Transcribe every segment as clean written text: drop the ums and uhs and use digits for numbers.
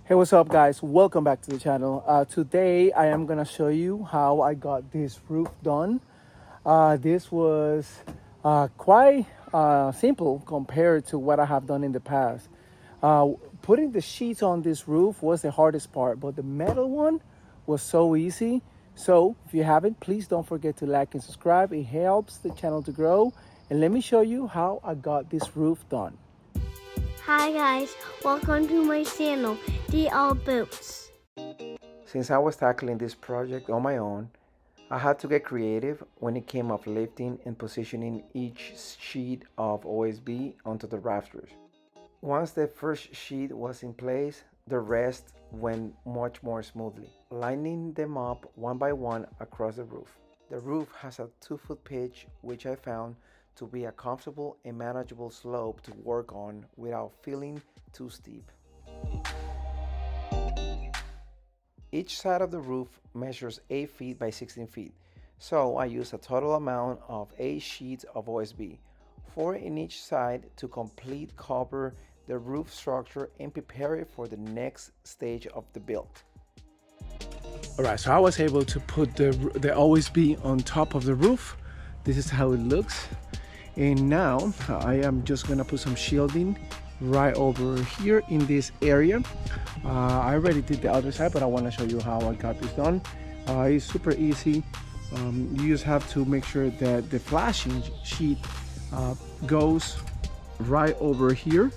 Hey, what's up, guys? Welcome back to the channel. Today I am gonna show you how I got this roof done. This was quite simple compared to what I have done in the past. uh, Putting the sheets on this roof was the hardest part, but the metal one was so easy. So if you haven't, please don't forget to like and subscribe. It helps the channel to grow. And let me show you how I got this roof done. Hi guys, welcome to my channel, DL Boots. Since I was tackling this project on my own, I had to get creative when it came of lifting and positioning each sheet of OSB onto the rafters. Once the first sheet was in place, the rest went much more smoothly, lining them up one by one across the roof. The roof has a 2-foot pitch, which I found to be a comfortable and manageable slope to work on without feeling too steep. Each side of the roof measures 8 feet by 16 feet, so I used a total amount of 8 sheets of OSB, 4 in each side to complete cover the roof structure and prepare it for the next stage of the build. Alright, so I was able to put the OSB on top of the roof. This is how it looks. And now I am just gonna put some shielding right over here in this area. I already did the other side, but I want to show you how I got this done. It's super easy. You just have to make sure that the flashing sheet goes right over here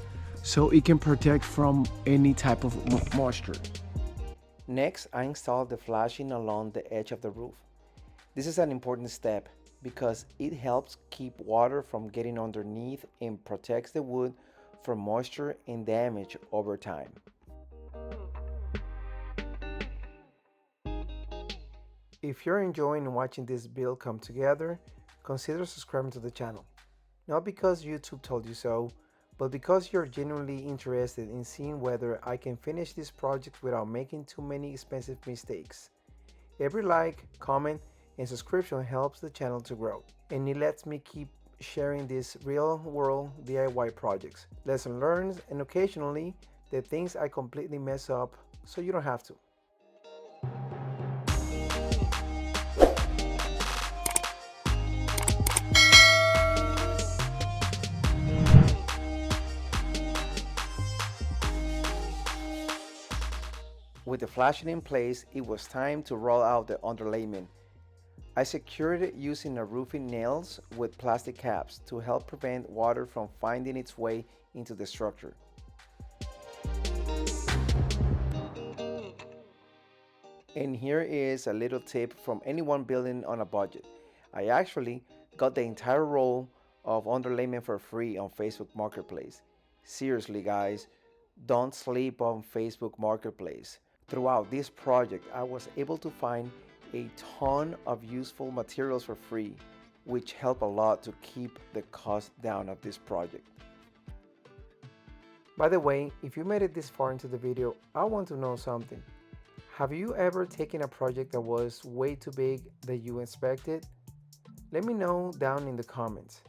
so it can protect from any type of moisture. Next, I installed the flashing along the edge of the roof. This is an important step because it helps keep water from getting underneath and protects the wood from moisture and damage over time. If you're enjoying watching this build come together, consider subscribing to the channel. Not because YouTube told you so, but because you're genuinely interested in seeing whether I can finish this project without making too many expensive mistakes. Every like, comment, and subscription helps the channel to grow, and it lets me keep sharing these real-world DIY projects, lesson learned, and occasionally the things I completely mess up so you don't have to. With the flashing in place, it was time to roll out the underlayment. I secured it using a roofing nails with plastic caps to help prevent water from finding its way into the structure. And here is a little tip from anyone building on a budget. I actually got the entire roll of underlayment for free on Facebook Marketplace. Seriously guys, don't sleep on Facebook Marketplace. Throughout this project, I was able to find a ton of useful materials for free, which help a lot to keep the cost down of this project. By the way, if you made it this far into the video, I want to know something. Have you ever taken a project that was way too big that you expected? Let me know down in the comments.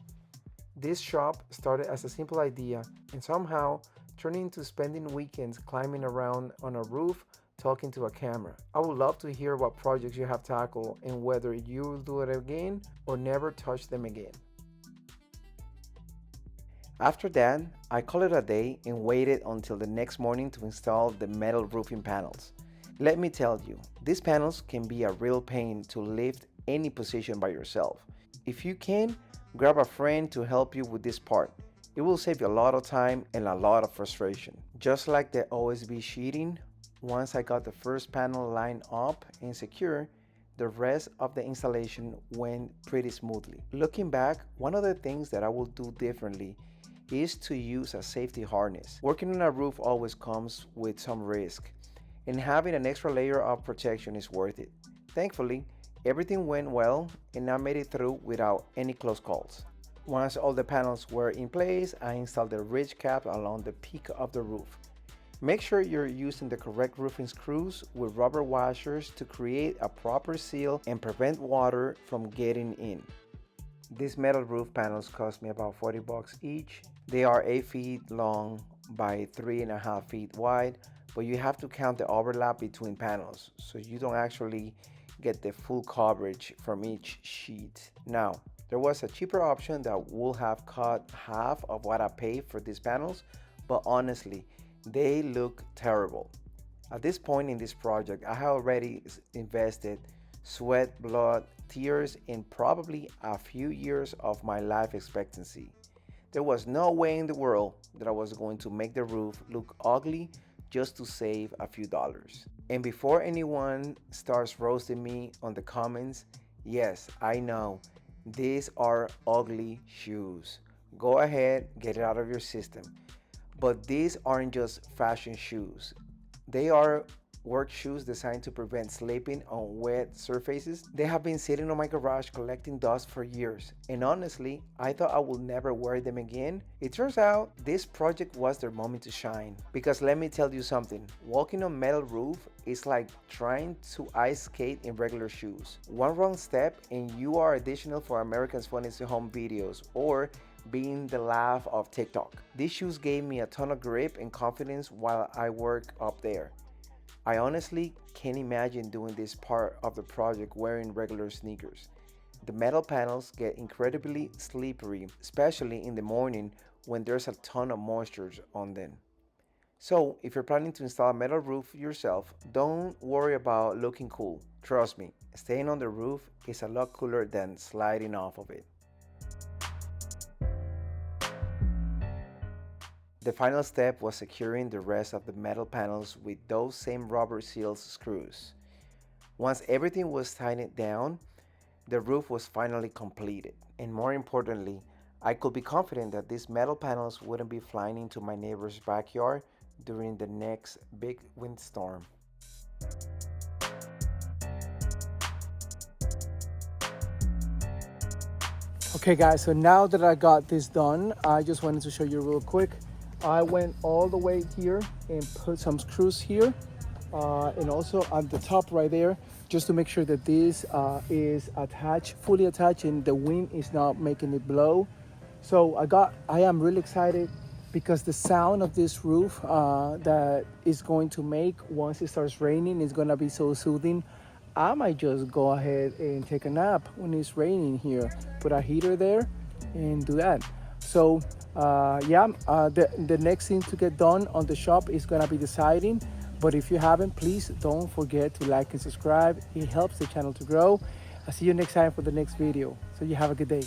This shop started as a simple idea and somehow turned into spending weekends climbing around on a roof talking to a camera. I would love to hear what projects you have tackled and whether you will do it again or never touch them again. After that, I called it a day and waited until the next morning to install the metal roofing panels. Let me tell you, these panels can be a real pain to lift any position by yourself. If you can, grab a friend to help you with this part. It will save you a lot of time and a lot of frustration. Just like the OSB sheeting, once I got the first panel lined up and secure, the rest of the installation went pretty smoothly. Looking back, one of the things that I will do differently is to use a safety harness. Working on a roof always comes with some risk, and having an extra layer of protection is worth it. Thankfully, everything went well and I made it through without any close calls. Once all the panels were in place, I installed the ridge cap along the peak of the roof. Make sure you're using the correct roofing screws with rubber washers to create a proper seal and prevent water from getting in. These metal roof panels cost me about 40 bucks each. They are 8 feet long by 3.5 feet wide, but you have to count the overlap between panels so you don't actually get the full coverage from each sheet. Now, there was a cheaper option that would have cut half of what I paid for these panels, but honestly, they look terrible. At this point in this project, I have already invested sweat, blood, tears, and probably a few years of my life expectancy. There was no way in the world that I was going to make the roof look ugly just to save a few dollars. And before anyone starts roasting me on the comments, yes, I know, these are ugly shoes. Go ahead, get it out of your system. But these aren't just fashion shoes. They are work shoes designed to prevent slipping on wet surfaces. They have been sitting on my garage collecting dust for years, and honestly, I thought I would never wear them again. It turns out this project was their moment to shine. Because let me tell you something, walking on metal roof is like trying to ice skate in regular shoes. One wrong step and you are auditioning for America's Funniest Home Videos or being the laugh of TikTok. These shoes gave me a ton of grip and confidence while I work up there. I honestly can't imagine doing this part of the project wearing regular sneakers. The metal panels get incredibly slippery, especially in the morning when there's a ton of moisture on them. So, if you're planning to install a metal roof yourself, don't worry about looking cool. Trust me, staying on the roof is a lot cooler than sliding off of it. The final step was securing the rest of the metal panels with those same rubber seals screws. Once everything was tightened down, the roof was finally completed. And more importantly, I could be confident that these metal panels wouldn't be flying into my neighbor's backyard during the next big windstorm. Okay guys, so now that I got this done, I just wanted to show you real quick. I went all the way here and put some screws here and also on the top right there, just to make sure that this is attached, fully attached, and the wind is not making it blow. So I am really excited because the sound of this roof that is going to make once it starts raining is gonna be so soothing. I might just go ahead and take a nap when it's raining here, put a heater there and do that. So the next thing to get done on the shop is gonna be the siding. But if you haven't, please don't forget to like and subscribe. It helps the channel to grow. I'll see you next time for the next video. So you have a good day.